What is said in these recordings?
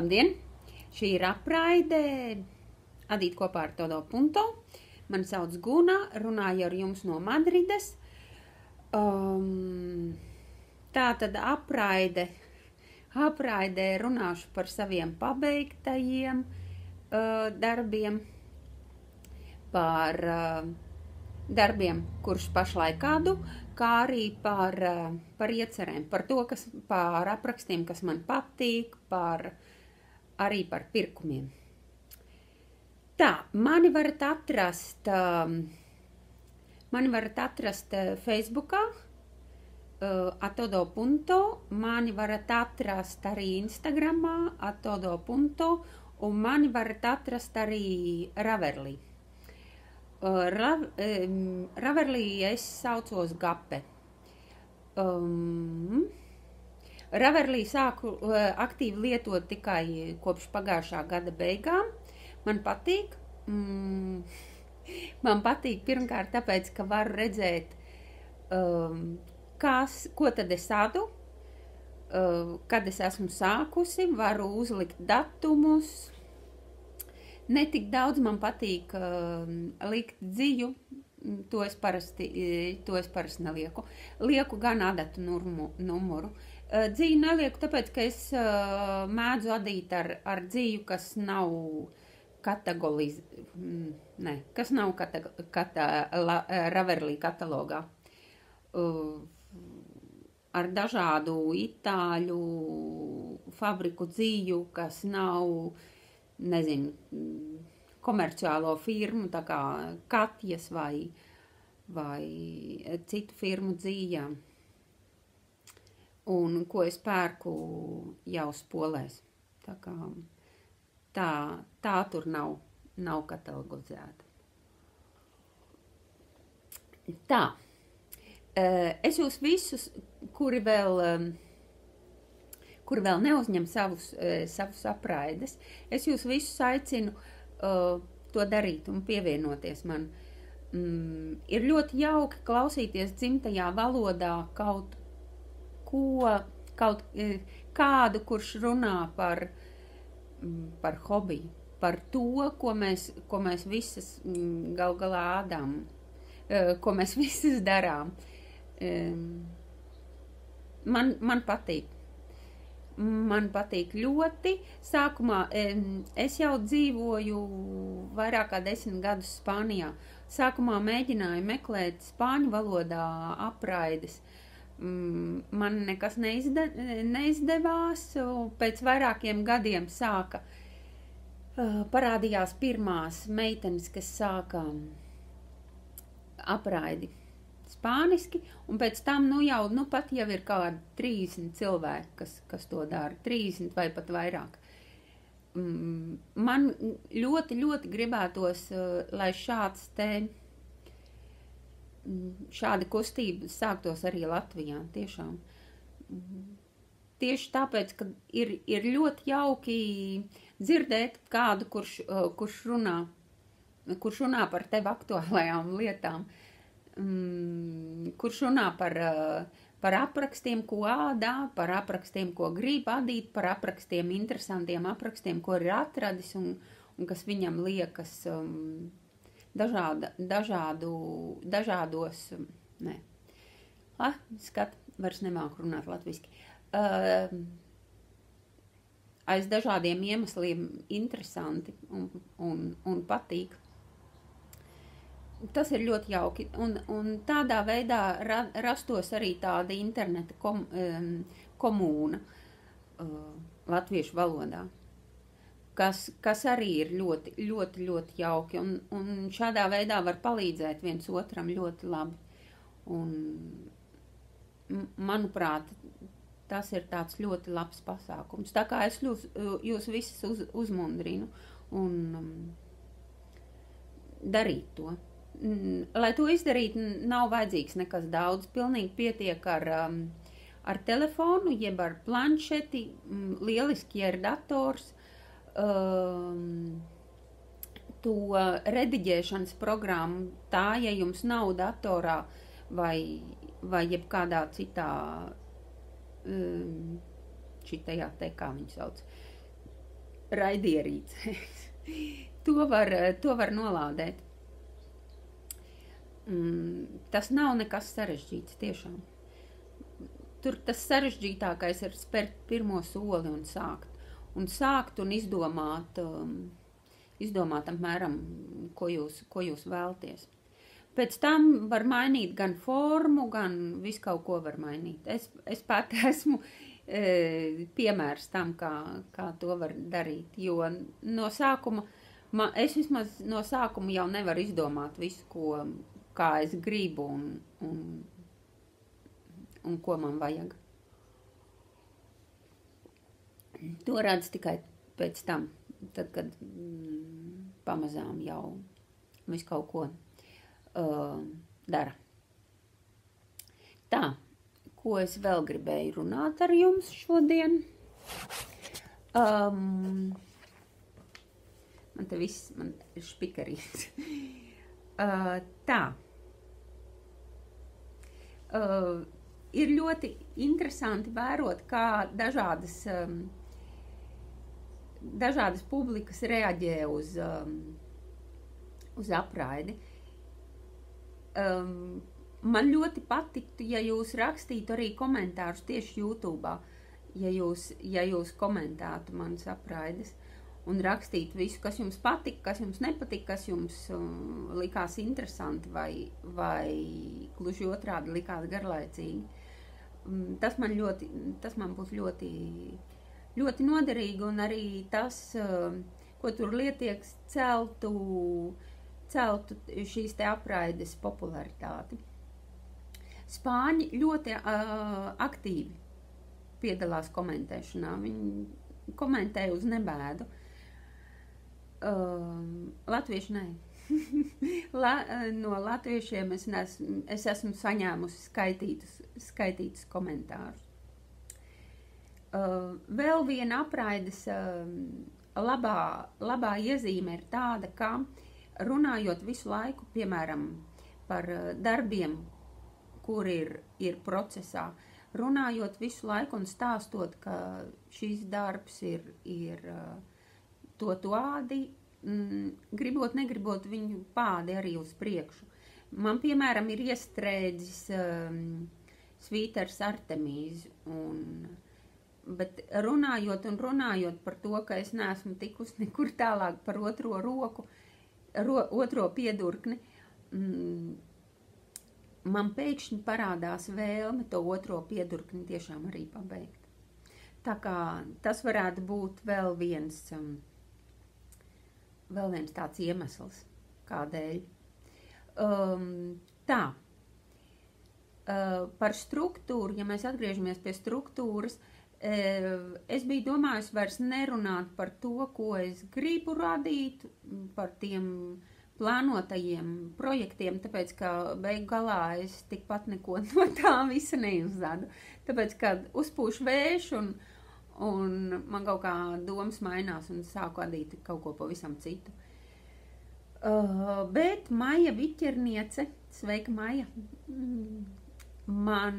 Labdien! Šī ir apraide Adīt kopā ar Todo Punto. Mani sauc Guna, runāju ar jums no Madrides. Tātad apraidē runāšu par saviem pabeigtajiem darbiem, par darbiem, kurus pašlaik kādu, kā arī par iecerēm, par aprakstiem, kas man patīk, arī par pirkumiem. Tā, mani varat atrast Facebookā, Todo Punto, mani varat atrast arī Instagramā, Todo Punto, un mani varat atrast arī Raverlī. Raverlī es saucos Gape. Raverlī sāku aktīvi lietot tikai kopš pagājušā gada beigām. Man patīk. Man patīk pirmkārt tāpēc, ka varu redzēt, ko tad es adu, kad es esmu sākusi, varu uzlikt datumus. Ne tik daudz man patīk likt dziju, to es parasti nelieku. Lieku gan adatu numuru. Dziju nelieku, tāpēc, ka es mēdzu adīt ar dziju, kas nav Raverlī katalogā. Ar dažādu itāļu fabriku dziju, kas nav, komerciālo firmu, tā kā Katjas vai citu firmu dzija, un ko es pērku jau spolēs. Tā tur nav katalogizēta. Tā, es jūs visus, kuri vēl neuzņem savus apraides, es jūs visus aicinu to darīt un pievienoties man. Ir ļoti jauki klausīties dzimtajā valodā kādu, kurš runā par hobiju, par to, ko mēs visas gal galā ādām, ko mēs visas darām. Man patīk. Man patīk ļoti. Sākumā es jau dzīvoju vairāk kā 10 gadus Spānijā. Sākumā mēģināju meklēt spāņu valodā apraides. Man nekas neizdevās. Pēc vairākiem gadiem parādījās pirmās meitenes, kas sāka apraidi spāniski, un pēc tam pat jau ir kādi 30 cilvēki, kas to dara, 30 vai pat vairāk. Man ļoti, ļoti gribētos, lai šāda kustība sāktos arī Latvijā, tiešām. Tieši tāpēc, ka ir ļoti jauki dzirdēt kādu, kurš runā par tev aktuālajām lietām, kurš runā par aprakstiem, ko ādā, par aprakstiem, ko grib adīt, par aprakstiem, interesantiem aprakstiem, ko ir atradis un kas viņam liekas dažādos, vairs nemāku runāt latviski, aiz dažādiem iemesliem interesanti un patīk. Tas ir ļoti jauki, un tādā veidā rastos arī tāda interneta komūna latviešu valodā, kas arī ir ļoti, ļoti, ļoti jauki, un šādā veidā var palīdzēt viens otram ļoti labi. Un, manuprāt, tas ir tāds ļoti labs pasākums. Tā kā es jūs visus uzmundrinu un darīt to. Lai to izdarītu, nav vajadzīgs nekas daudz. Pilnīgi pietiek ar telefonu, jeb ar planšeti, lieliski, ja ir dators, to rediģēšanas programmu, ja jums nav datorā vai jebkādā citā šitajā te, kā viņu sauc, raidierīcēs. To var nolādēt. Tas nav nekas sarežģīts, tiešām. Tur tas sarežģītākais ir spērt pirmo soli un sākt. Un izdomāt apmēram, ko jūs vēlties. Pēc tam var mainīt gan formu, gan visu kaut ko var mainīt. Es pat esmu piemērs tam, kā to var darīt, jo no sākuma, es vismaz no sākuma jau nevaru izdomāt visu, kā es gribu un ko man vajag. To redz tikai pēc tam, tad, kad pamazām jau visu kaut ko dara. Tā, ko es vēl gribēju runāt ar jums šodien? Man te viss, man ir špikarīts. Tā. Ir ļoti interesanti vērot, kā dažādas publikas reaģē uz apraidi. Man ļoti patiktu, ja jūs rakstītu arī komentārus tieši YouTube'ā, ja jūs komentētu manas apraides un rakstītu visu, kas jums patika, kas jums nepatika, kas jums likās interesanti vai gluži otrādi likās garlaicīgi. Tas man būs ļoti, ļoti noderīgi, un arī tas, ko tur lietiek, celtu šīs te apraides popularitāti. Spāņi ļoti aktīvi piedalās komentēšanā. Viņi komentē uz nebēdu. Latvieši nē. No latviešiem es esmu saņēmusi skaitītus komentārus. Vēl viena apraides labā iezīme ir tāda, ka runājot visu laiku, piemēram, par darbiem, kur ir procesā, runājot visu laiku un stāstot, ka šis darbs ir to ādi, gribot, negribot, viņu pādi arī uz priekšu. Man, piemēram, ir iestrēdzis svīters Artemīzi, bet runājot par to, ka es neesmu tikusi nekur tālāk par otro piedurkni, man pēkšņi parādās vēlme to otro piedurkni tiešām arī pabeigt. Tā kā tas varētu būt vēl viens tāds iemesls, kādēļ. Tā, par struktūru, ja mēs atgriežamies pie struktūras, es biju domājusi vairs nerunāt par to, ko es gribu radīt, par tiem plānotajiem projektiem, tāpēc, ka beigu galā es tikpat neko no tā visa neuzrādu. Tāpēc, kad uzpūš vējš un man kaut kā domas mainās un sāku adīt kaut ko pavisam citu. Bet Maija Viķerniece, sveika Maija, man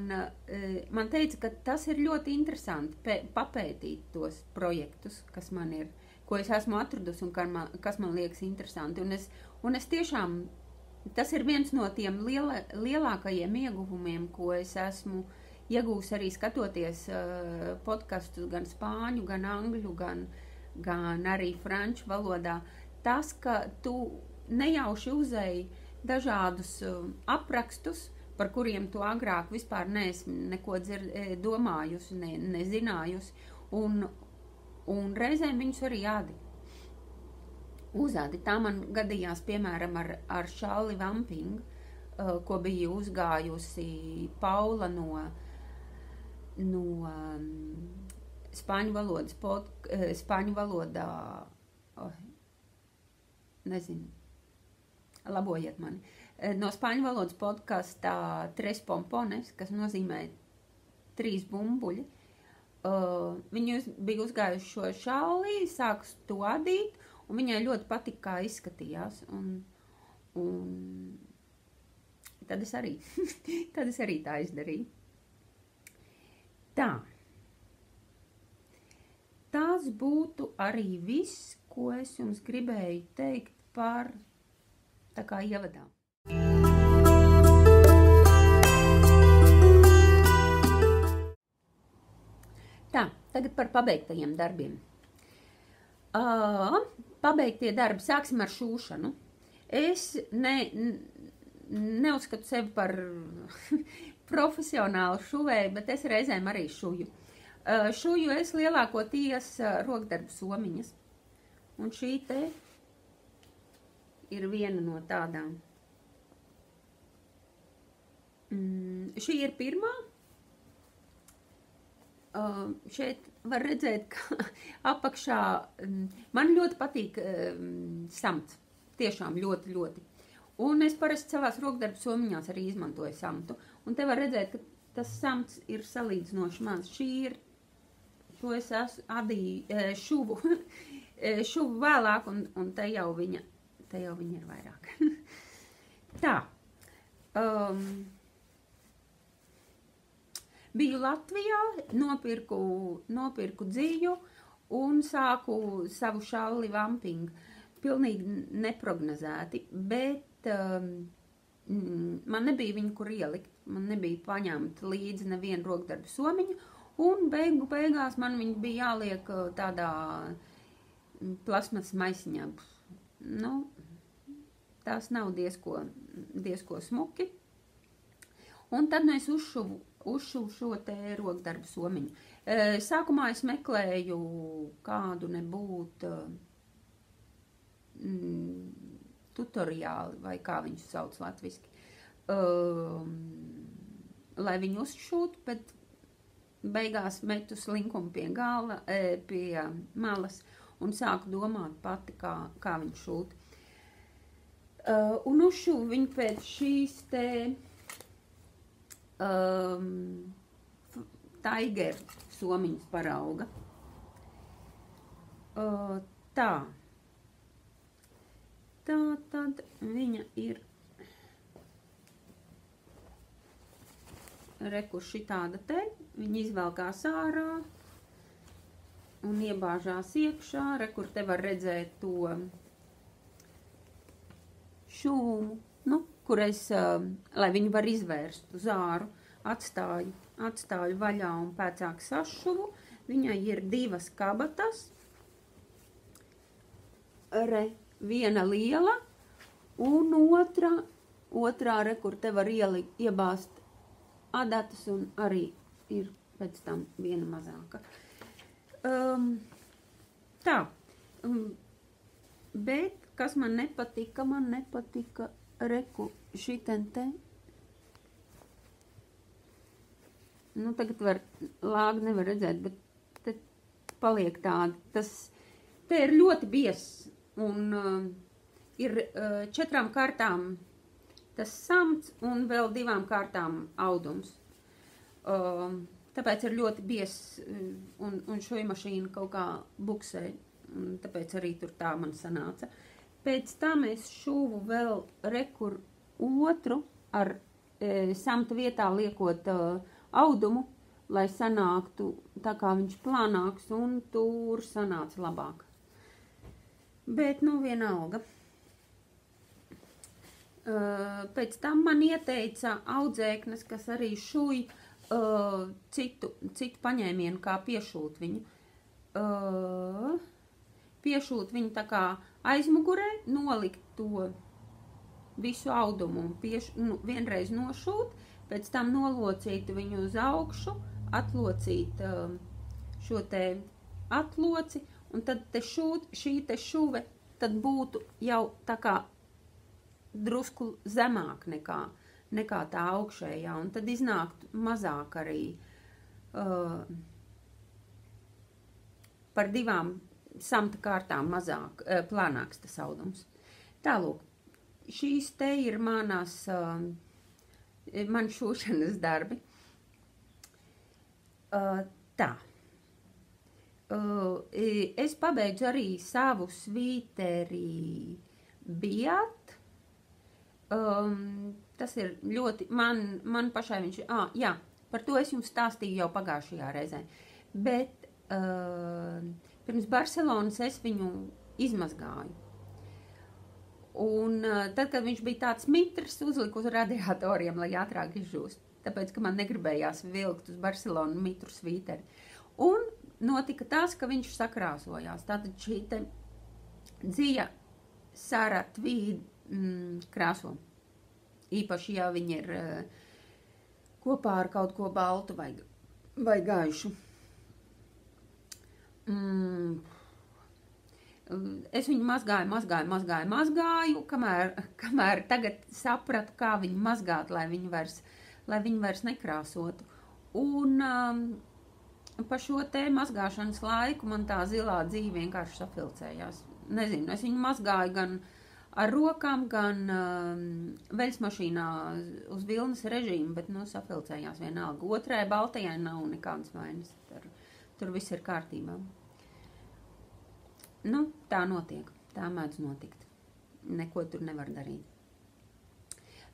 teica, ka tas ir ļoti interesanti papētīt tos projektus, kas man ir, ko es esmu atradusi un kas man liekas interesanti. Un es tiešām, tas ir viens no tiem lielākajiem ieguvumiem, ko es esmu iegūsi arī skatoties podkastus gan spāņu, gan angļu, gan arī franču valodā. Tas, ka tu nejauši uzēji dažādus aprakstus, par kuriem tu agrāk vispār neesi neko domājusi, nezinājusi, un reizēm viņus arī uzādi. Tā man gadījās, piemēram, ar Šalli Vampingu, ko bija uzgājusi Paula no spāņu valodā, nezinu, labojiet mani, no spāņu valodas podkastā Tres Pompones, kas nozīmē 3 bumbuļi. Viņi bija uzgājuši šo Šalli, sāku to adīt, un viņai ļoti patika, kā izskatījās, un tad es arī tā izdarīju. Tā. tas būtu arī viss, ko es jums gribēju teikt par tā kā ievadā. Tā, tagad par pabeigtajiem darbiem. Pabeigtie darbi, sāksim ar šūšanu. Es neuzskatu sevi par profesionālu šuvēju, bet es reizēm arī šuju. Šuju es lielākoties rokdarbu somiņas. Un šī te ir viena no tādām. Šī ir pirmā. Šeit var redzēt, ka apakšā man ļoti patīk samts. Tiešām ļoti, ļoti. Un es parasti savās rokdarbu somiņās arī izmantoju samtu. Un te var redzēt, ka tas samts ir salīdzinoši maz. Šī ir, šo es šuvu vēlāk, un te jau viņa ir vairāk. Tā. Biju Latvijā, nopirku dziju un sāku savu šalli vampingu. Pilnīgi neprognozēti, bet man nebija viņu, kur ielikt. Man nebija paņemt līdzi nevienu rokdarbu somiņu, un beigās man viņi bija jāliek tādā plasmas maisiņā. Nu, tās nav diezko smuki. Un tad es uzšuvu šo te rokdarbu somiņu. Sākumā es meklēju kādu nebūt tutoriāli, vai kā viņus sauc latviski, lai viņu uzšūtu, bet beigās metu slinkumu pie gala, pie malas un sāku domāt pati, kā viņu šūt. Un uzšuvu viņu pēc šīs te Tiger somiņas parauga. Tā. Tā tad viņa ir rekur šitāda te. Viņa izvelkās ārā un iebāžās iekšā. Rekur te var redzēt to šūmu, nu, kur es, lai viņu var izvērst uz āru, atstāju vaļā un pēcāk sašuvu. Viņai ir divas kabatas. Viena liela un otrā rekur te var iebāzt adatas un arī ir pēc tam viena mazāka. Tā. Bet, kas man nepatika, reku šiten te. Nu, tagad lāgu nevar redzēt, bet te paliek tādi. Te ir ļoti biezs. Un ir 4 kārtām tas samts un vēl 2 kārtām audums. Tāpēc ir ļoti biezs un šoja mašīna kaut kā buksē. Tāpēc arī tur tā man sanāca. Pēc tam es šuvu vēl rekur otru ar samta vietā liekot audumu, lai sanāktu tā kā viņš plānāks un tur sanāca labāk. Bet, nu, vienalga. Pēc tam man ieteica audzēknes, kas arī šuj citu paņēmienu, kā piešūt viņu. Piešūt viņu tā kā aizmugurē, nolikt to visu audumu un vienreiz nošūt, pēc tam nolocīt viņu uz augšu, atlocīt šo te atloci, un tad šī te šuve tad būtu jau tā kā drusku zemāk nekā tā augšējā, un tad iznāktu mazāk arī par 2 samta kārtām mazāk, plānāks tas audums. Tālūk, šīs te ir man šūšanas darbi. Tā. Es pabeidzu arī savu svīteri Biat. Tas ir ļoti, man pašai viņš, jā, par to es jums stāstīju jau pagājušajā reizē. Bet pirms Barcelonas es viņu izmazgāju. Un tad, kad viņš bija tāds mitrs, uzliku uz radiatoriem, lai ātrāk izžūst. Tāpēc, ka man negribējās vilkt uz Barcelonu mitru svīteri. Un notika tas, ka viņš sakrāsojās. Tātad šī te dzija Sara Tweed krāso. Īpaši, ja viņi ir kopā ar kaut ko baltu vai gaišu. Es viņu mazgāju, kamēr tagad sapratu, kā viņu mazgāt, lai viņu vairs nekrāsotu. Un pa šo te mazgāšanas laiku man tā zilā dzīve vienkārši sapilcējās. Nezinu, es viņu mazgāju gan ar rokām, gan veļsmašīnā uz vilnas režīmu, bet, sapilcējās vienalga. Otrai baltajai nav nekādas vainas. Tur viss ir kārtībā. Tā notiek. Tā mēdz notikt. Neko tur nevar darīt.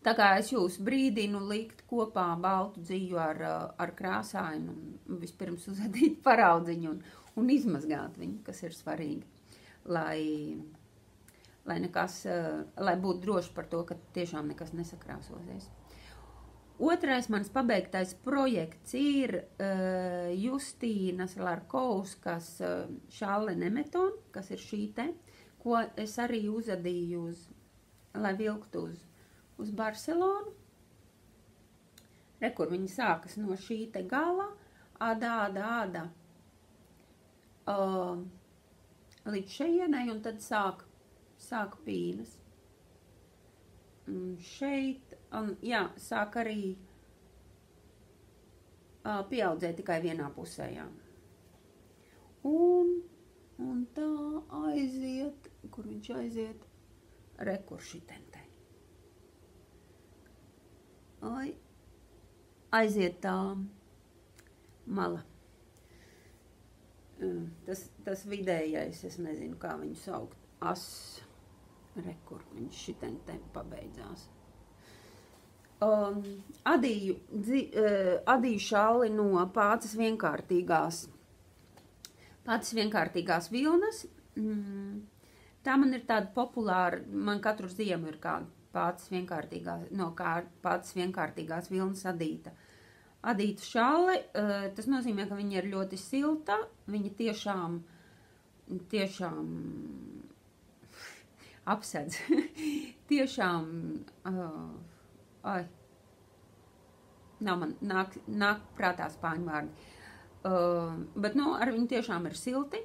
Tā kā es jūs brīdinu likt kopā baltu dziju ar krāsainu, vispirms uzadīt paraudziņu un izmazgāt viņu, kas ir svarīgi, lai būtu droši par to, ka tiešām nekas nesakrāsosies. Otrais mans pabeigtais projekts ir Justīnas Larkovskas šalle Nemeton, kas ir šī te, ko es arī uzadīju lai vilktu uz Barcelonu. Kur viņi sākas no šī te gala, āda, līdz šejienai, un tad sāk pīnas. Šeit, sāk arī pieaudzēt tikai vienā pusē, jā. Un tā aiziet, kur viņš aiziet? Kur šitentē. Aiziet tā mala. Tas vidējais, es nezinu, kā viņu saukt, kur viņš šitentē pabeidzās. Adīju šalli no Pāces vienkārtīgās vilnas. Tā man ir tāda populāra, man katru ziemu ir kāda Pāces vienkārtīgās vilnas adīta šalle. Tas nozīmē, ka viņa ir ļoti silta, viņa tiešām apsedz. Tiešām, nāk prātā spāņu vārdi. Bet, ar viņu tiešām ir silti.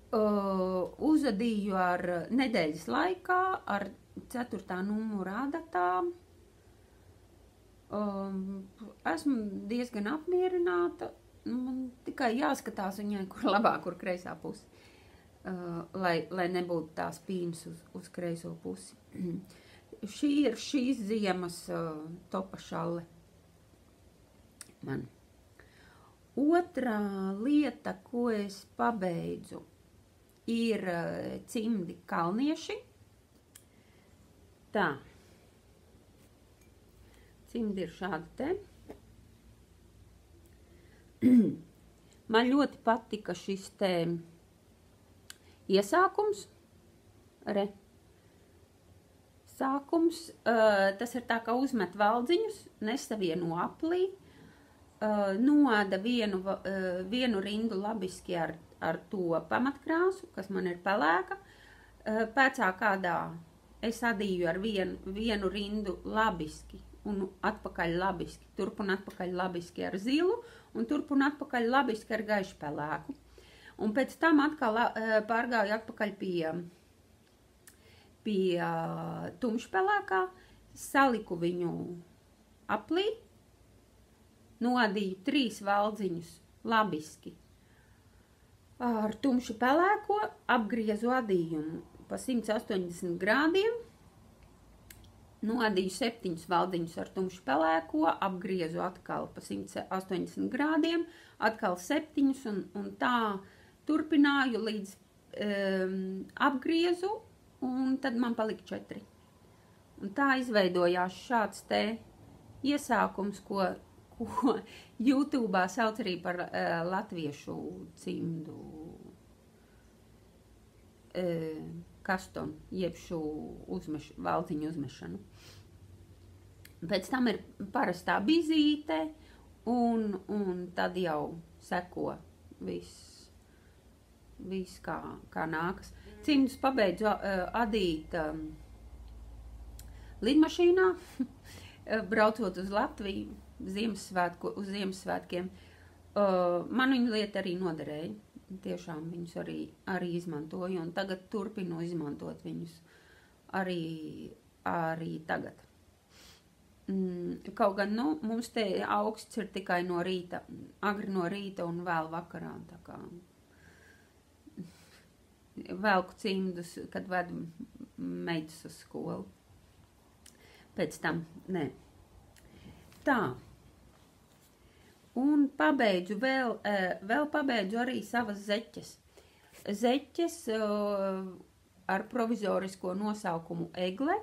Uzadīju ar nedēļas laikā, ar 4. numura adatām. Esmu diezgan apmierināta. Man tikai jāskatās viņai, kur labā, kur kreisā pusi. Lai nebūtu tās pīnas uz kreiso pusi. Šī ir šīs ziemas topa šalle. Man. Otrā lieta, ko es pabeidzu, ir cimdi kalnieši. Tā. Cimdi ir šādi te. Man ļoti patika šis te iesākums. Sākums. Tas ir tā, ka uzmet valdziņus, nesavieno aplī, noāda vienu rindu labiski ar to pamatkrāsu, kas man ir pelēka. Pēcā kādā es adīju ar vienu rindu labiski un atpakaļ labiski, turp un atpakaļ labiski ar zilu un turp un atpakaļ labiski ar gaišu pelēku. Un pēc tam atkal pārgāju atpakaļ pie tumšpelēkā, saliku viņu aplī, noadīju 3 valdziņus labiski ar tumšu pelēko, apgriezu adījumu pa 180 grādiem, noadīju 7 valdziņus ar tumšu pelēko, apgriezu atkal pa 180 grādiem, atkal 7 un tā turpināju līdz apgriezu, un tad man palika 4. Un tā izveidojās šāds te iesākums, ko ko YouTube'ā sauc arī par latviešu cimdu kastonu, jeb šo valdziņu uzmešanu. Pēc tam ir parastā bizīte, un tad jau seko viss kā nākas. Cimdus pabeidzu adīt lidmašīnā, braucot uz Latviju uz Ziemassvētkiem. Man viņa lieta arī noderēja. Tiešām viņus arī izmantoju, un tagad turpinu izmantot viņus arī tagad. Kaut gan, mums te augsts ir tikai no rīta, agri no rīta un vēl vakarā, tā kā velku cimdus, kad vedu meitas uz skolu. Pēc tam, nē. Tā. Un pabeidzu vēl pabeidzu arī savas zeķes. Zeķes ar provizorisko nosaukumu Egle.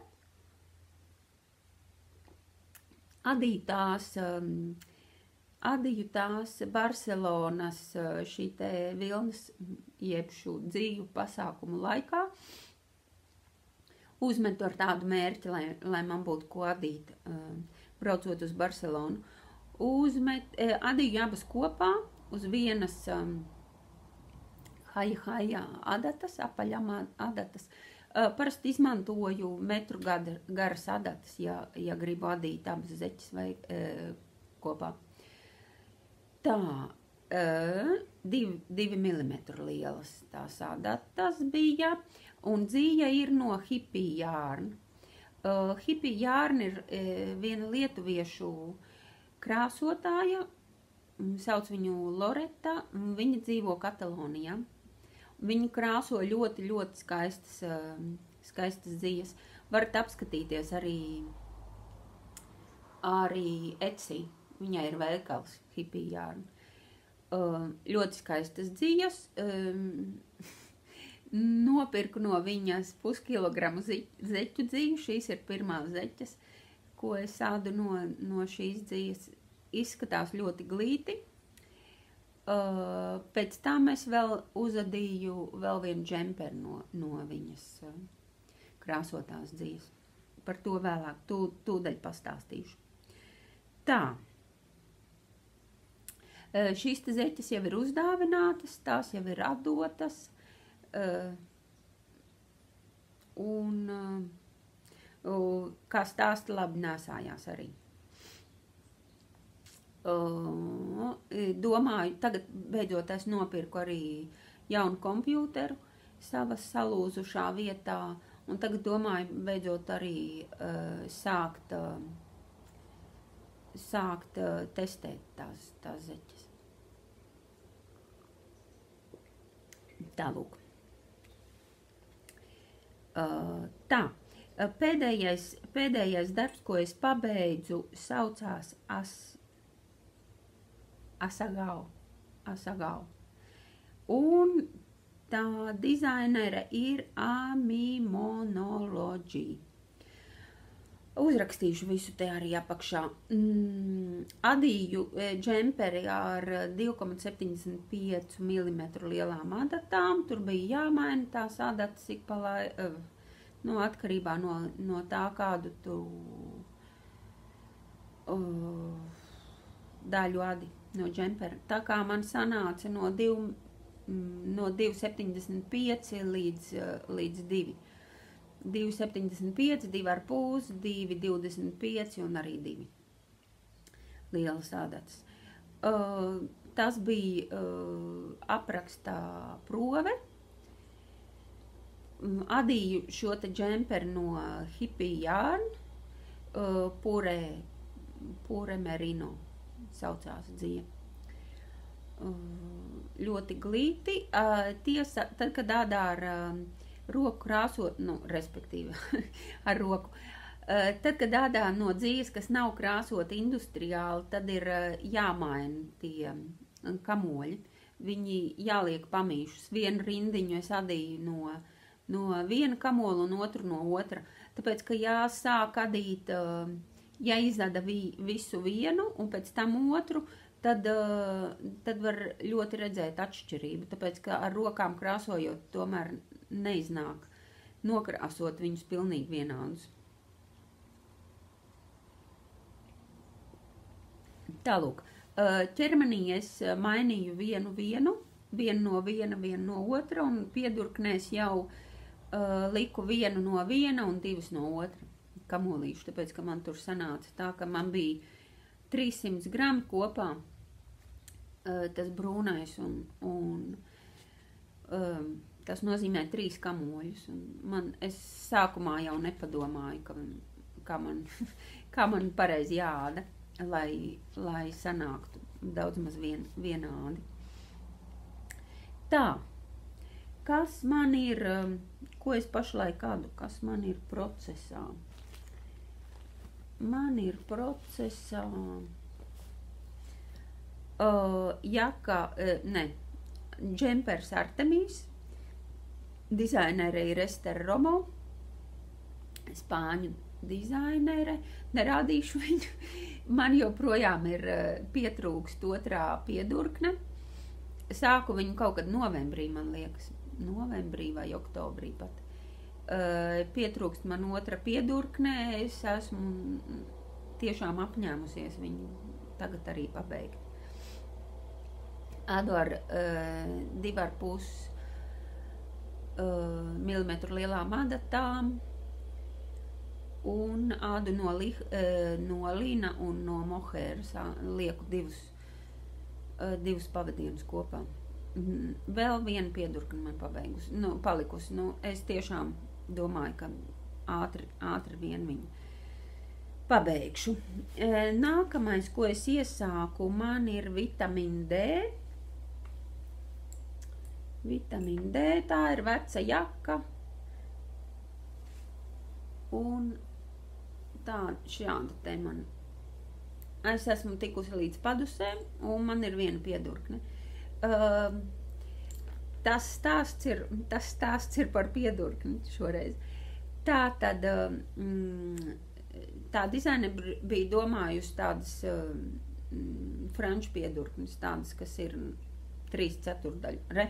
Adīju tās Barcelonas šī te vilnas jeb šo dzīvu pasākumu laikā. Uzmetu ar tādu mērķi, lai man būtu ko adīt, braucot uz Barcelonu. Adīju abas kopā uz vienas haja adatas, apaļām adatas. Parasti izmantoju metru garas adatas, ja gribu adīt abas zeķes vai kopā. Tā, 2 milimetru lielas tās adatas bija, un dzīja ir no Hippie Yarn. Hippie Yarn ir viena lietuviešu krāsotāja, sauc viņu Loreta, viņa dzīvo Katalonijā. Viņa krāso ļoti, ļoti skaistas dzījas. Varat apskatīties arī Etsy. Viņai ir veikals Hippie Yarn. Ļoti skaistas dzījas. Nopirku no viņas puskilogramu zeķu dzīju. Šīs ir pirmās zeķes, ko es ādu no šīs dzījas. Izskatās ļoti glīti. Pēc tam es vēl uzadīju vēl vienu džemperu no viņas krāsotās dzīves. Par to vēlāk tūdaļ pastāstīšu. Tā. Šīs te zeķes jau ir uzdāvinātas, tās jau ir atdotas. Un kā stāsta, labi nesājās arī. Domāju, tagad beidzot es nopirku arī jaunu kompjūteru savas salūzušā vietā, un tagad domāju beidzot arī sākt testēt tās zeķes. Tālūk. Tā, pēdējais darbs, ko es pabeidzu, saucās Asagao. Un tā dizainere ir Amimonology. Uzrakstīšu visu te arī apakšā. Adīju džemperi ar 2,75 mm lielām adatām. Tur bija jāmaina tās adatas ik pa atkarībā no tā, kādu tu daļu adi no džempera. Tā kā man sanāca no 2,75 līdz 2. 2,75, 2,5, 2,25 un arī 2 lielas adatas. Tas bija aprakstā prove. Adīju šo te džemperu no Hippie Yarn, Pure Merino saucās dzīja. Ļoti glīti. Tiesa, tad, kad ādā ar roku krāsot, respektīvi, ar roku. Tad, kad ādā no dzīves, kas nav krāsot industriāli, tad ir jāmaina tie kamoļi. Viņi jāliek pamīšus. Vienu rindiņu es adīju no viena kamola un otru no otra. Tāpēc, ka jāsāk adīt ja izdada visu vienu un pēc tam otru, tad var ļoti redzēt atšķirību, tāpēc, ka ar rokām krāsojot tomēr neiznāk nokrāsot viņus pilnīgi vienādus. Tālūk, ķermenī es mainīju vienu no viena no otra, un piedurknēs jau liku vienu no viena un divas no otra kamolīšu, tāpēc, ka man tur sanāca tā, ka man bija 300 grami kopā tas brūnais, un tas nozīmē 3 kamoļus. Es sākumā jau nepadomāju, kā man pareizi jāāda, lai sanāktu daudz maz vienādi. Tā, kas man ir, ko es pašlaik ādu, kas man ir procesā? Man ir procesā džempers Artemis, dizainere ir Ester Romo, spāņu dizainere, nerādīšu viņu, man joprojām ir pietrūkst otrā piedurkne, sāku viņu kaut kad novembrī, man liekas, novembrī vai oktobrī pat. Pietrūkst man otra piedurkne, es esmu tiešām apņēmusies viņu tagad arī pabeigt. Ādu ar 2,5 milimetru lielām adatām un ādu no lina un no mohēras, lieku divus pavadienus kopā. Vēl viena piedurkne man palikusi. Es tiešām domāju, ka ātri vien viņu pabeigšu. Nākamais, ko es iesāku, man ir vitamīna D. Vitamīna D, tā ir veca jaka. Un šāda te man. Es esmu tikusi līdz padusēm, un man ir viena piedurkne. Tas stāsts ir par piedurkni šoreiz. Tā tad tā dizaine bija domājusi tādas franču piedurknes, tādas, kas ir 3/4,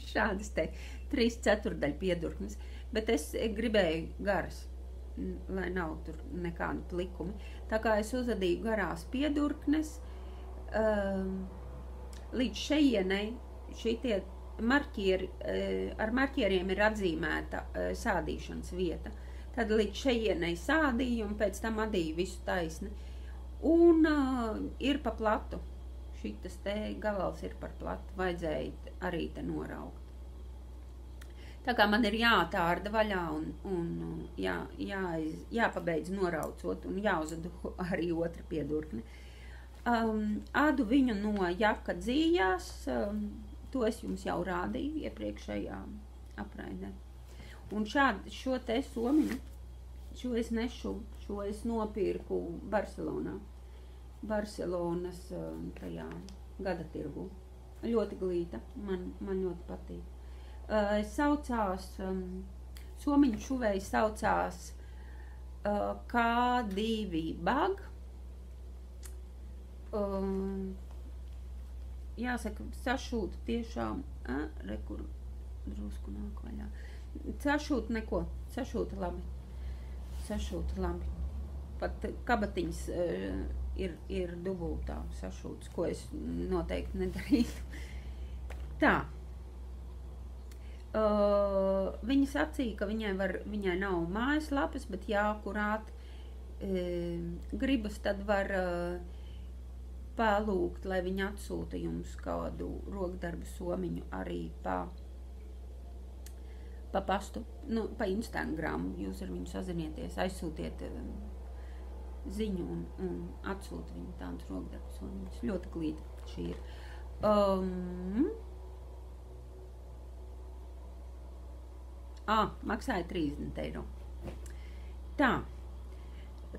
šādas te 3/4 piedurknes, bet es gribēju garas, lai nav tur nekādi plikumi. Tā kā es uzadīju garās piedurknes, līdz šejienei šitie marķieri, ar marķieriem ir atzīmēta sādīšanas vieta. Tad līdz šejienei sādīju un pēc tam adīju visu taisni. Un ir pa platu. Šitas te gabals ir par platu. Vajadzēja arī te noraukt. Tā kā man ir jātārda vaļā un jāpabeidz noraucot un jāuzadu arī otra piedurkne. Ādu viņu no jaka dzījās, to es jums jau rādīju iepriekšējā apraidē. Un šo te somiņu, šo es nopirku Barcelonā. Barcelonas tajā gada tirgu. Ļoti glīta, man ļoti patīk. Somiņu šuvēji saucās K2 Bag. Jāsaka, sašūta tiešām, rekur drusku nāk vaļā. Sašūta neko, sašūta labi. Pat kabatiņas ir dubultā sašūtas, ko es noteikti nedarītu. Tā. Viņa sacīja, ka viņai nav mājaslapas, bet jākurāt gribas, tad var palūgt, lai viņi atsūta jums kādu rokdarbu somiņu arī pa pastu, pa Instagram. Jūs ar viņu sazinieties, aizsūtiet ziņu un atsūta viņu tādus rokdarbu somiņus. Ļoti glīta šī ir. Maksāja 30 eiro. Tā.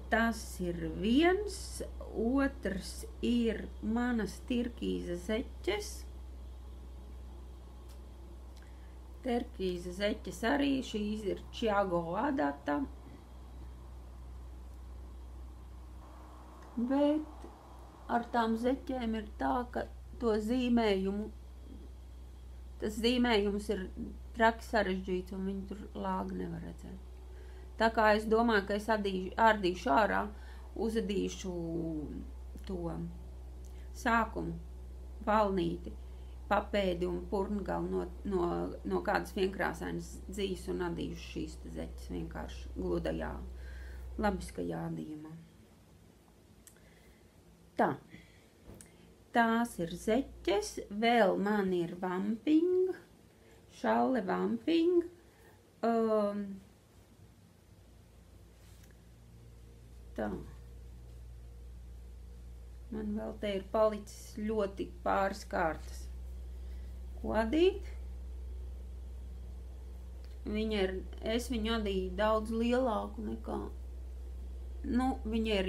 Tas ir viens, otrs ir manas turkīza zeķes. Turkīza zeķes arī, šīs ir Čiago adata. Bet ar tām zeķēm ir tā, ka to zīmējumu, tas zīmējums ir traki sarežģīts un viņi tur lāgu nevar redzēt. Tā kā es domāju, ka es ārdīšu ārā, uzadīšu to sākumu, valnīti, papēdi un purngalu no kādas vienkrāsainas dzīs un adīšu šīs zeķes vienkārši gludajā, labiskajā adījumā. Tā. Tās ir zeķes, vēl man ir vamping, šalle vamping, tā. Man vēl te ir palicis ļoti pāris kārtas. Ko adīt? Es viņu adīju daudz lielāku nekā, viņa ir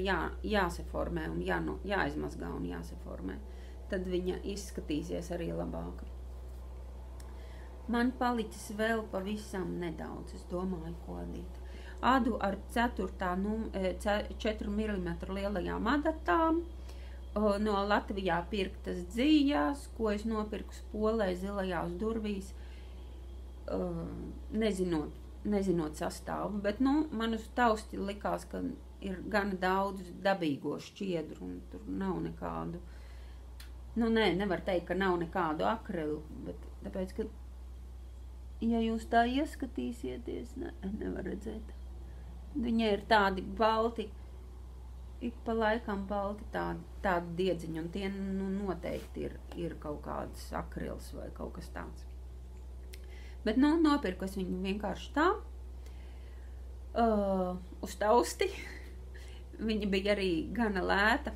jāsaformē un jāizmazgā un jāsaformē. Tad viņa izskatīsies arī labāk. Man palicis vēl pavisam nedaudz, es domāju, ko adīt. Adu ar 4 mm lielajām adatām, no Latvijā pirktas dzījās, ko es nopirku Spolē zilajās durvīs, nezinot sastāvu, bet, man uz tausti likās, ka ir gana daudz dabīgo šķiedru, un tur nav nekādu, nevar teikt, ka nav nekādu akrilu, bet tāpēc, ka, ja jūs tā ieskatīsieties, nevar redzēt. Viņi ir tādi balti, ik pa laikam balti tādi diedziņi, un tie noteikti ir kaut kāds akrils vai kaut kas tāds. Bet, nopirku es viņu vienkārši tā, uz tausti. Viņa bija arī gana lēta.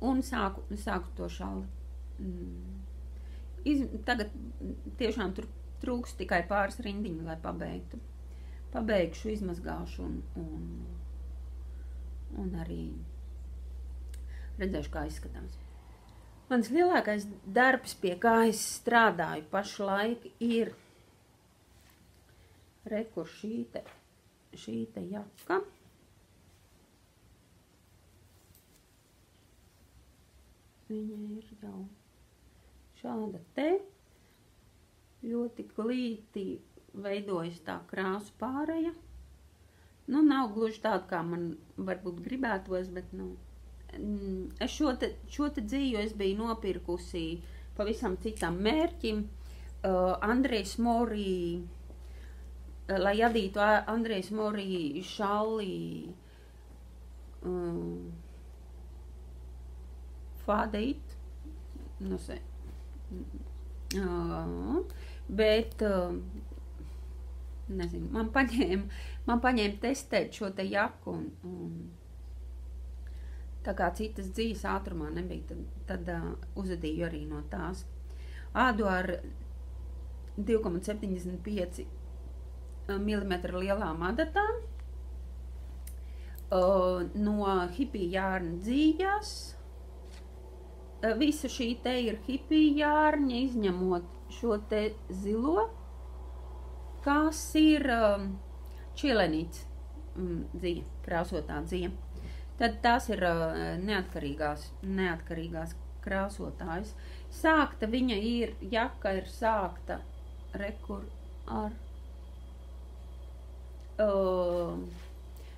Un sāku to šalli. Tagad tiešām tur trūks tikai pāris rindiņu, lai pabeigtu. Pabeigšu, izmazgāšu un arī redzēšu, kā izskatās. Mans lielākais darbs, pie kā es strādāju pašlaik, ir rekur šī te jaka. Viņa ir jau šāda te. Ļoti glīti veidojas tā krāsu pāreja. Nav gluži tāda, kā man varbūt gribētos, bet, es šo te dzīju es biju nopirkusi pavisam citam mērķim. Andrejs Morī, lai adītu Andrejs Morī šalli fādīt, bet, nezinu, man paņēma testēt šo te jaku un tā kā citas dzīves ātrumā nebija, tad uzadīju arī no tās. Ādu ar 2,75 mm lielām adatām, no hipija jārna dzījas. Visa šī te ir hipija jārņa, izņemot šo te zilo, kas ir čilenīts dzīja, krāsotā dzīja. Tad tās ir neatkarīgās krāsotājs. Sākta viņa ir, jaka ir sākta rekur ar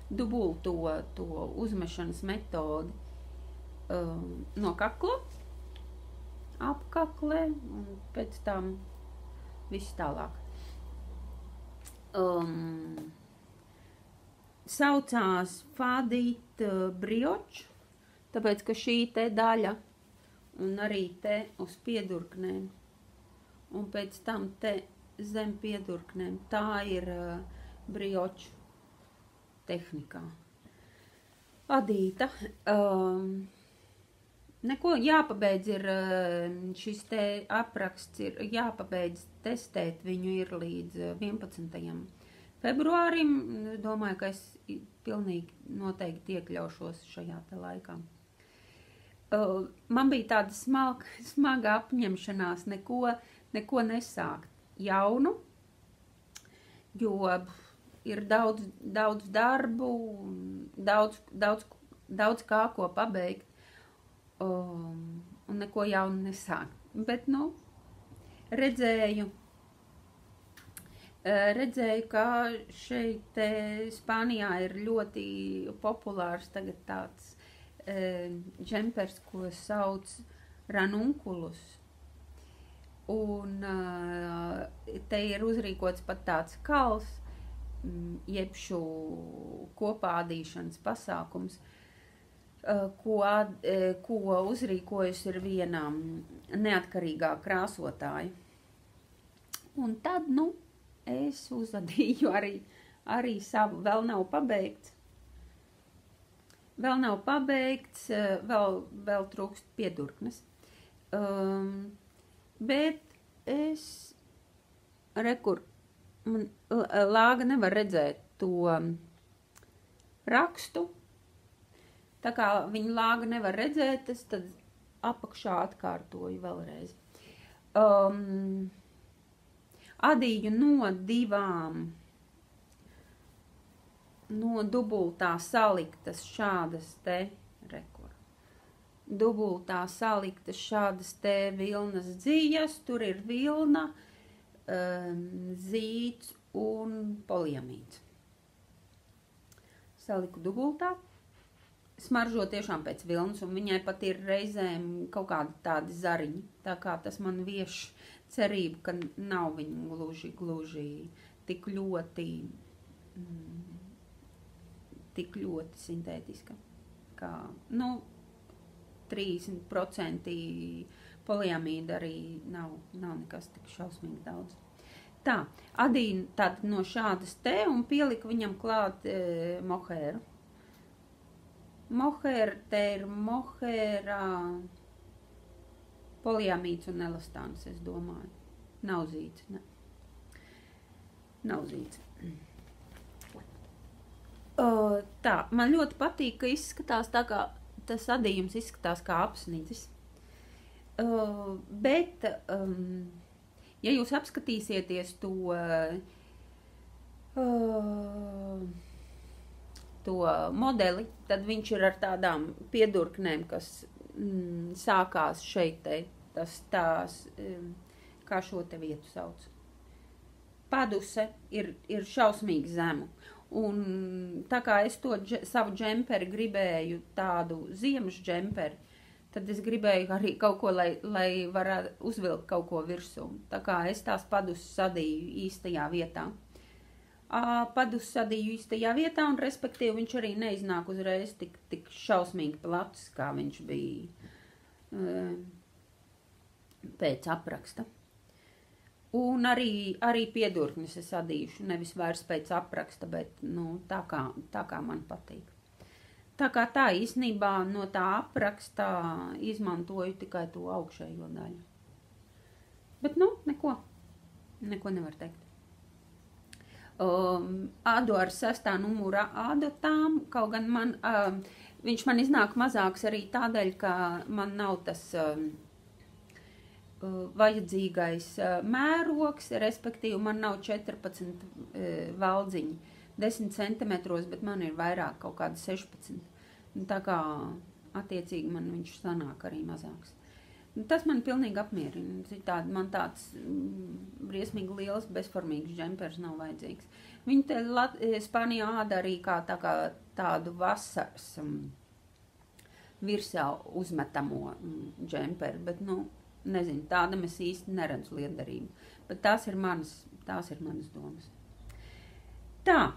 dubulto to uzmešanas metodi no kakla, apkakle un pēc tam viss tālāk. Saucās fādīt brioču, tāpēc, ka šī te daļa un arī te uz piedurknēm un pēc tam te zem piedurknēm, tā ir brioču tehnikā adīta. Neko jāpabeidz ir, šis te apraksts ir jāpabeidz testēt, viņu ir līdz 11. februārim. Domāju, ka es pilnīgi noteikti iekļaušos šajā te laikā. Man bija tāda smaga apņemšanās neko nesākt jaunu, jo ir daudz darbu, daudz kā ko pabeigt, un neko jaunu nesākt. Bet, nu, redzēju, ka šeit Spānijā ir ļoti populārs tagad tāds džempers, ko sauc ranunculus. Un te ir uzrīkots pat tāds kals, jebšu kopādīšanas pasākums, ko uzrīkojusi ir viena neatkarīgā krāsotāja. Un tad, nu, es uzadīju arī savu, vēl nav pabeigts, vēl trūkst piedurknes. Bet es, rekur, man lāga nevar redzēt to rakstu, tā kā viņa lāga nevar redzēt, es tad apakšā atkārtoju vēlreiz. Adīju no dubultā saliktas šādas te, rekur, dubultā saliktas šādas te vilnas dzijas, tur ir vilna, zīts un poliamīds. Saliku dubultā, smaržo tiešām pēc vilnas, un viņai pat ir reizēm kaut kādi tādi zariņi, tā kā tas man vieš cerību, ka nav viņa gluži tik ļoti sintētiska, kā, nu, 30% poliamīda arī nav nekas tik šausmīgi daudz. Tā, adīju tātad no šādas te un pieliku viņam klāt mohēru. Mohēra, te ir mohēra poliamīds un elastāns, es domāju. Nav zīts, ne. Nav zīts. Tā, man ļoti patīk, ka izskatās tā kā, tas adījums izskatās kā apsnidzis. Bet, ja jūs apskatīsieties to modeli, tad viņš ir ar tādām piedurknēm, kas sākās šeit te, tās, kā šo te vietu sauc. Paduse ir šausmīgi zemu. Un tā kā es to savu džemperi gribēju tādu ziemas džemperi, tad es gribēju arī kaut ko, lai varētu uzvilkt kaut ko virsū. Tā kā es tās paduses sadīju īstajā vietā. Paduses sadīju īstajā vietā, un respektīvi viņš arī neiznāk uzreiz tik šausmīgi plats, kā viņš bija pēc apraksta. Un arī piedurknes es adīšu, nevis vairs pēc apraksta, bet nu, tā kā man patīk. Tā kā tā īstenībā no tā apraksta izmantoju tikai to augšējo daļu. Bet nu, neko nevar teikt. Ādu ar 6. numura ādatām, kaut gan viņš man iznāk mazāks arī tādēļ, ka man nav tas vajadzīgais mērogs, respektīvi man nav 14 valdziņi 10 centimetros, bet man ir vairāk kaut kāda 16. Tā kā attiecīgi man viņš sanāk arī mazāks. Tas man pilnīgi apmierina. Citādi man tāds briesmīgi liels, bezformīgs džempers nav vajadzīgs. Viņi te Spānijā āda arī kā tādu vasaras virsā uzmetamo džemperi, bet, nu, nezinu, tādam es īsti neredzu lietderību. Bet tās ir manas domas. Tā.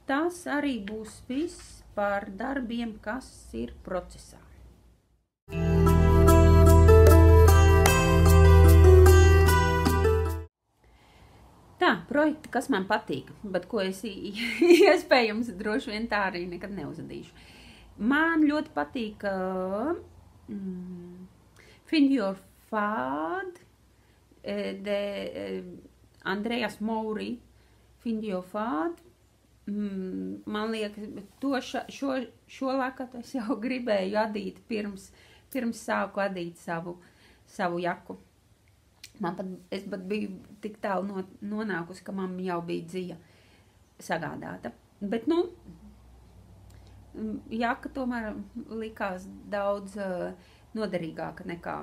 Tas arī būs viss par darbiem, kas ir procesā. Tā, projekti, kas man patīk, bet ko es iespējams droši vien tā arī nekad neuzadīšu. Man ļoti patīk Find Your Fad de Andreas Mouri. Find Your Fad. Man liekas, šo lakatu es jau gribēju adīt pirms sāku adīt savu jaku. Es pat biju tik tālu nonākusi, ka man jau bija dzija sagādāta. Bet, nu, jaka tomēr likās daudz noderīgāka nekā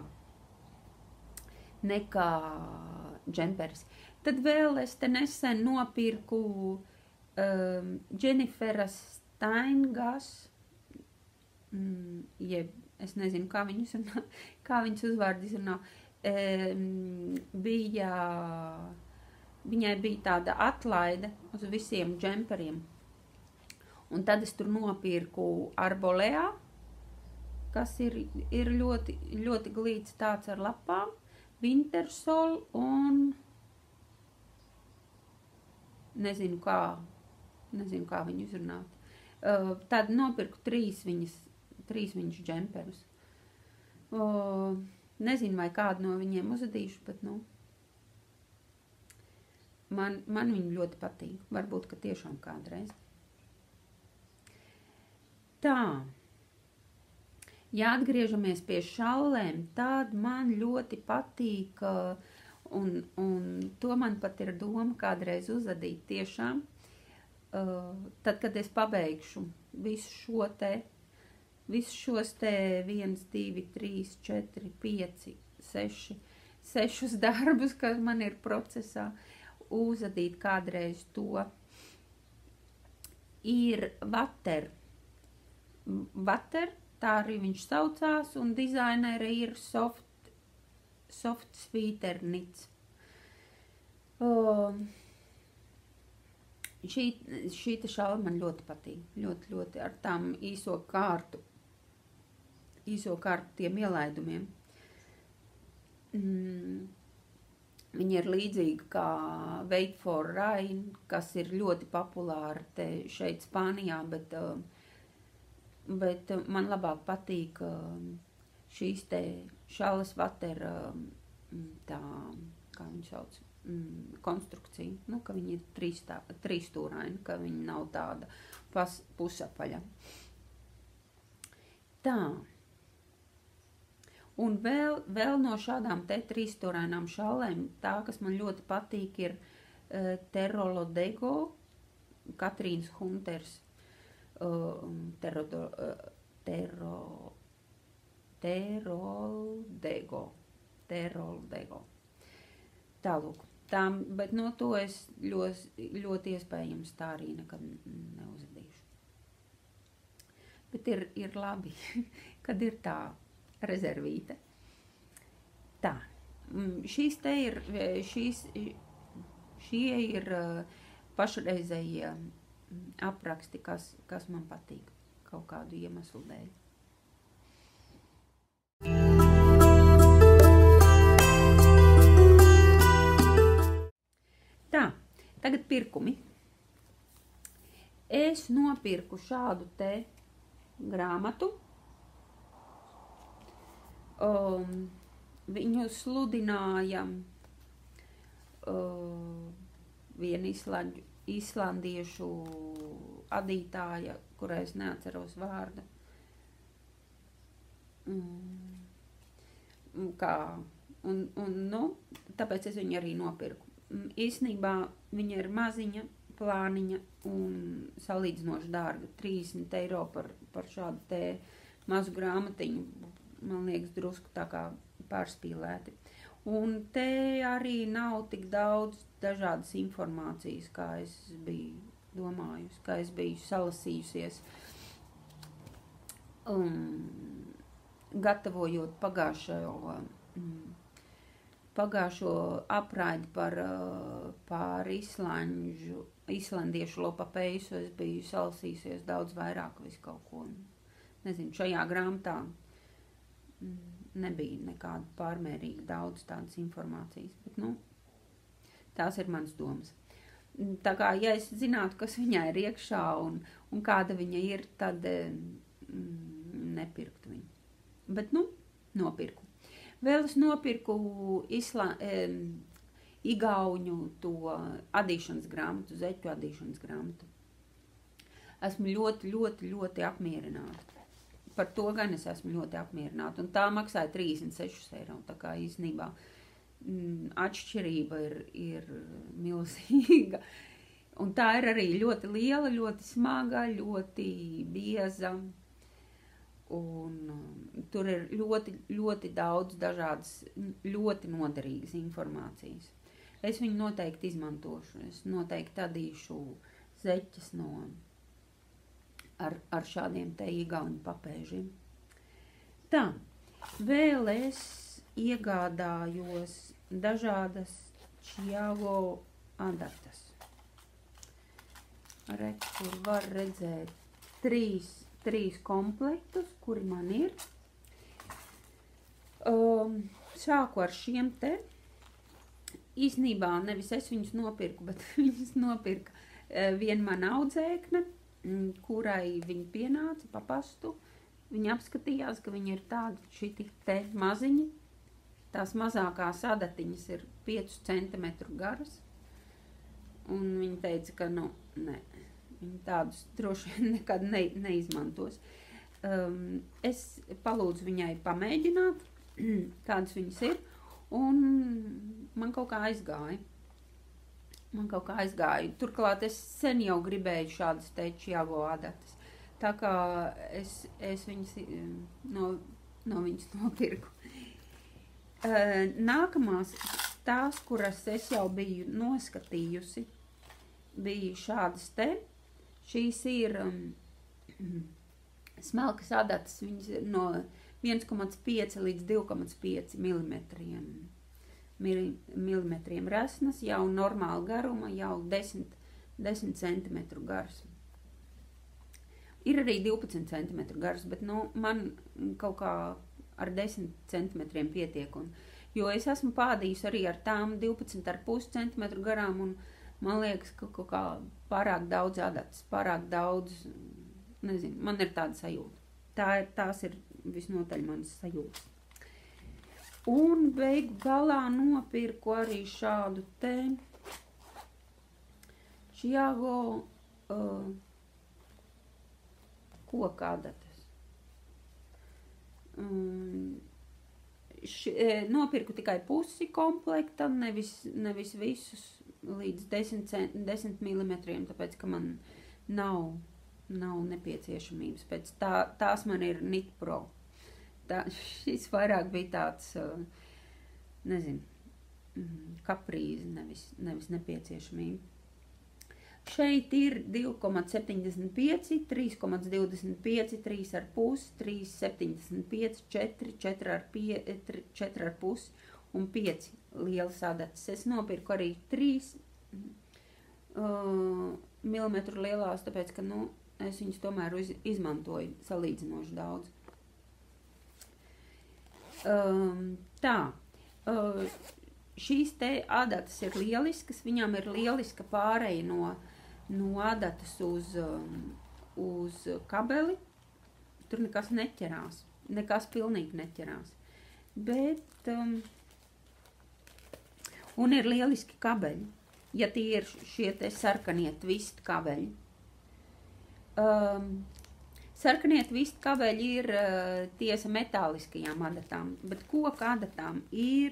džemperis. Tad vēl es te nesen nopirku Jenniferas Steingas, jeb, es nezinu, kā viņas uzvārdi izrunā, viņai bija tāda atlaide uz visiem džemperiem. Un tad es tur nopirku Arbolea, kas ir ļoti, ļoti glīts tāds ar lapām, Wintersol un nezinu kā viņu izrunāt. Tad nopirku trīs viņas džemperus. Nezinu, vai kādu no viņiem uzadīšu, bet, nu, man viņi ļoti patīk. Varbūt, ka tiešām kādreiz. Tā. Ja atgriežamies pie šallēm, tad man ļoti patīk, un to man pat ir doma kādreiz uzadīt tiešām, tad, kad es pabeigšu visus šos te 1, 2, 3, 4, 5, 6 darbus, kas man ir procesā, uzadīt kādreiz to, ir Vater, tā arī viņš saucās, un dizainere ir Soft Sweeter Knits. Šī šala man ļoti patīk, ļoti ar tām īso kārtu tiem ielaidumiem. Viņa ir līdzīga kā Wait for Rain, kas ir ļoti populāra te šeit Spānijā, bet man labāk patīk šīs te šalas Vater, tā, kā viņu sauc, konstrukcija, nu, ka viņi ir trīsstūraini, ka viņi nav tāda pusapaļa. Tā. Un vēl no šādām te trīsstūrainām šallēm, tā, kas man ļoti patīk, ir Terroldego, Katrīnas Hunters, Terroldego. Tālūk. Bet no to es ļoti iespējams tā arī nekad neuzadīšu. Bet ir labi, kad ir tā rezervīte. Tā. Šie ir pašreizējie apraksti, kas man patīk kaut kādu iemeslu dēļ. Tā, tagad pirkumi. Es nopirku šādu te grāmatu. Viņu sludināja viena islandiešu adītāja, kurai es neatceros vārdu. Nu, tāpēc es viņu arī nopirku. Īstenībā viņa ir maziņa, plāniņa un salīdzinoši dārga. 30 eiro par šādu te mazu grāmatiņu. Man liekas, drusku tā kā pārspīlēti. Un te arī nav tik daudz dažādas informācijas, kā es biju domājusi, kā es biju salasījusies, gatavojot pagājušo apraidi par islandiešu lopapeisu. Es biju salasījusies daudz vairāk visu kaut ko. Nezinu, šajā grāmatā nebija nekāda pārmērīga daudz tādas informācijas, bet, nu, tās ir manas domas. Tā kā, ja es zinātu, kas viņai ir iekšā un kāda viņa ir, tad nepirktu viņu. Bet, nu, nopirku. Vēl es nopirku igauņu to adīšanas grāmatu, zeķu adīšanas grāmatu. Esmu ļoti apmierināta. Par to gan es esmu ļoti apmierināta. Un tā maksāja 36 eiro. Tā kā īstenībā atšķirība ir milzīga. Un tā ir arī ļoti liela, ļoti smaga, ļoti bieza. Un tur ir ļoti, ļoti daudz dažādas, ļoti noderīgas informācijas. Es viņu noteikti izmantošu. Es noteikti adīšu zeķes ar šādiem te igauņu papēžiem. Tā, vēl es iegādājos dažādas Čiago adatas. Kur var redzēt trīs komplektus, kuri man ir. Sāku ar šiem te. Īsnībā nevis es viņus nopirku, bet viņus nopirka viena mana audzēkne, kurai viņi pienāca pa pastu. Viņa apskatījās, ka viņi ir tādi šiti te maziņi. Tās mazākās adatiņas ir 5 cm garas. Un viņa teica, ka nē, viņa tādus droši vien nekad neizmantos. Es palūdzu viņai pamēģināt, kādas viņas ir. Un man kaut kā aizgāja. Turklāt es sen jau gribēju šādas te Čiago adatas. Tā kā es viņas no viņas nopirku. Nākamās, tās, kuras es jau biju noskatījusi, bija šādas te. Šīs ir smalkas adatas, viņas ir no 1,5 līdz 2,5 milimetriem resnas, jau normāla garuma, jau 10 cm garas. Ir arī 12 cm garas, bet man kaut kā ar 10 cm pietiek. Jo es esmu pādījusi arī ar tām 12,5 cm garām, un man liekas, ka kaut kā pārāk daudz adatas, pārāk daudz, nezinu, man ir tāda sajūta. Tās ir visnotaļ manas sajūtas. Un beigu galā nopirku arī šādu te Čiago koka adatas. Nopirku tikai pusi komplekta, nevis visus līdz 10 mm, tāpēc, ka man nav nepieciešamības. Pēc tās man ir Knit Pro. Šis vairāk bija tāds, nezinu, kaprīze, nevis nepieciešamība. Šeit ir 2,75, 3,25, 3,5, 3,75, 4, 4,5 un 5 lielas adatas. Es nopirku arī 3 mm lielās, tāpēc, ka, es viņus tomēr izmantoju salīdzinoši daudz. Šīs te adatas ir lieliskas, viņām ir lieliska pāreja no adatas uz kabeli. Tur nekas neķerās, nekas pilnīgi neķerās. Bet, un ir lieliski kabeļi, ja tie ir šie te sarkanie twist kabeļi. Sarkanie twist kabeļi ir tiesa metāliskajām adatām, bet koka adatām ir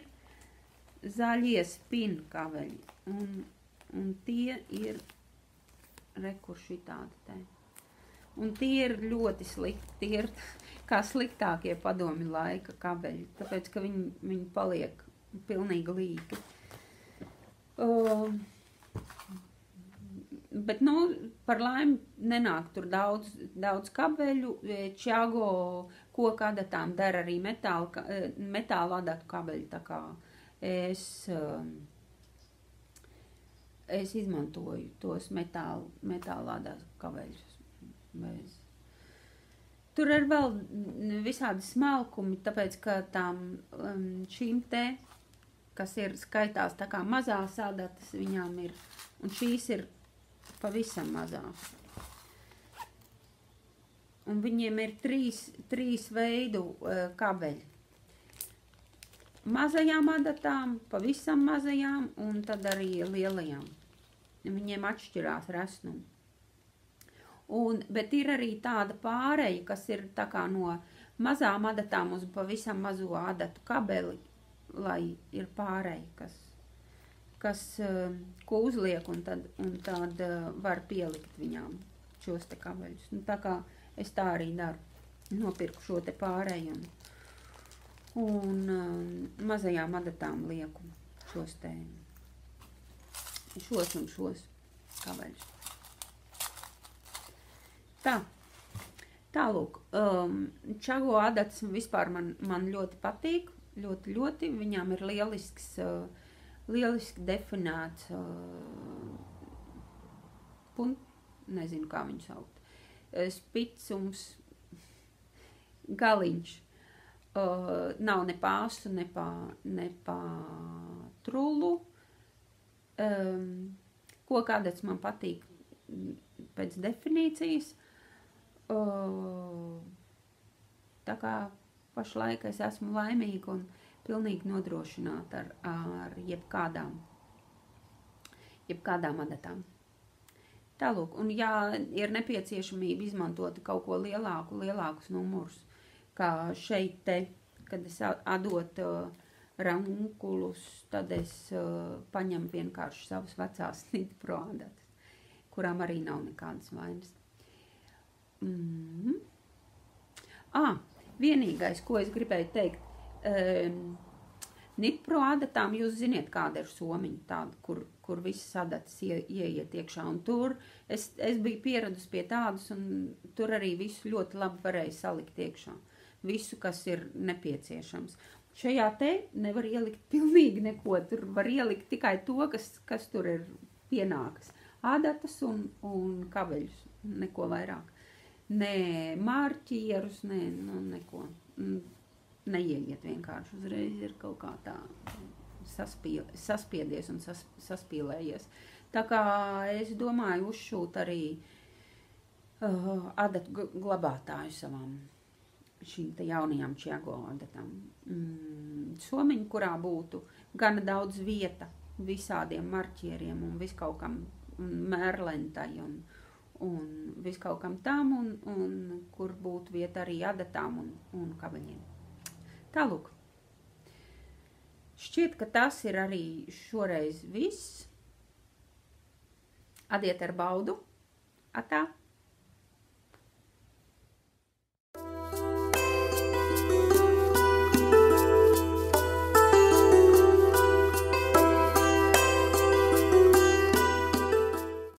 zaļie spin kabeļi. Un tie ir, kur šitādi te. Un tie ir ļoti slikti, tie ir kā sliktākie padomju laika kabeļi, tāpēc, ka viņi paliek pilnīgi līki. Bet, par laimi nenāk tur daudz kabeļu. Čiago koka adatām der arī metāla adatu kabeļi, tā kā es izmantoju tos metāla adatu kabeļus. Tur ir vēl visādi smalkumi, tāpēc, ka šīm te, kas ir skaitās tā kā mazās adatas, viņām ir, un šīs ir pavisam mazās. Un viņiem ir trīs veidu kabeļi. Mazajām adatām, pavisam mazajām, un tad arī lielajām. Viņiem atšķirās resnumi. Bet ir arī tāda pāreja, kas ir tā kā no mazām adatām uz pavisam mazo adatu kabeli. lai ir pārēj, ko uzliek, un tad var pielikt viņām šos te kabeļus. Nu, tā kā es tā arī daru. Nopirku šo te pārēju un mazajām adatām lieku šos un šos kabeļus. Tālūk, čago adats vispār man ļoti patīk, ļoti, viņām ir lieliski definēts nezinu, kā viņu saukt, spicums, galiņš, nav ne pāsu, ne pa trullu, koka adats man patīk pēc definīcijas, tā kā pašlaik es esmu laimīga un pilnīgi nodrošināta ar jebkādām adatām. Tālūk, un ja ir nepieciešamība izmantot kaut ko lielākus numurus, kā šeit te, kad es adot rankulus, tad es paņemu vienkārši savas vecās Nitpro adatas, kurām arī nav nekādas vainas. Vienīgais, ko es gribēju teikt, Nitpro adatām jūs ziniet, kāda ir somiņa tāda, kur visas adatas ieiet iekšā, un tur es biju pieradus pie tādas, un tur arī visu ļoti labi varēja salikt iekšā. Visu, kas ir nepieciešams. Šajā te nevar ielikt pilnīgi neko, tur var ielikt tikai to, kas tur ir pienākas. Adatas un kabeļus, neko vairāk. Ne mārķierus, neko. Neieiet vienkārši, uzreiz ir kaut kā tā saspiedies un saspīlējies. Tā kā es domāju uzšūt arī adatu glabātāju savām šīm te jaunajām Čiago adatām. Somiņu, kurā būtu gana daudz vieta visādiem marķieriem un viskaukam mērlentai un viskaukam tam, un kur būtu vieta arī adatām un kabeļiem. Tālūk. Šķiet, ka tas ir arī šoreiz viss. Adiet ar baudu. Atā!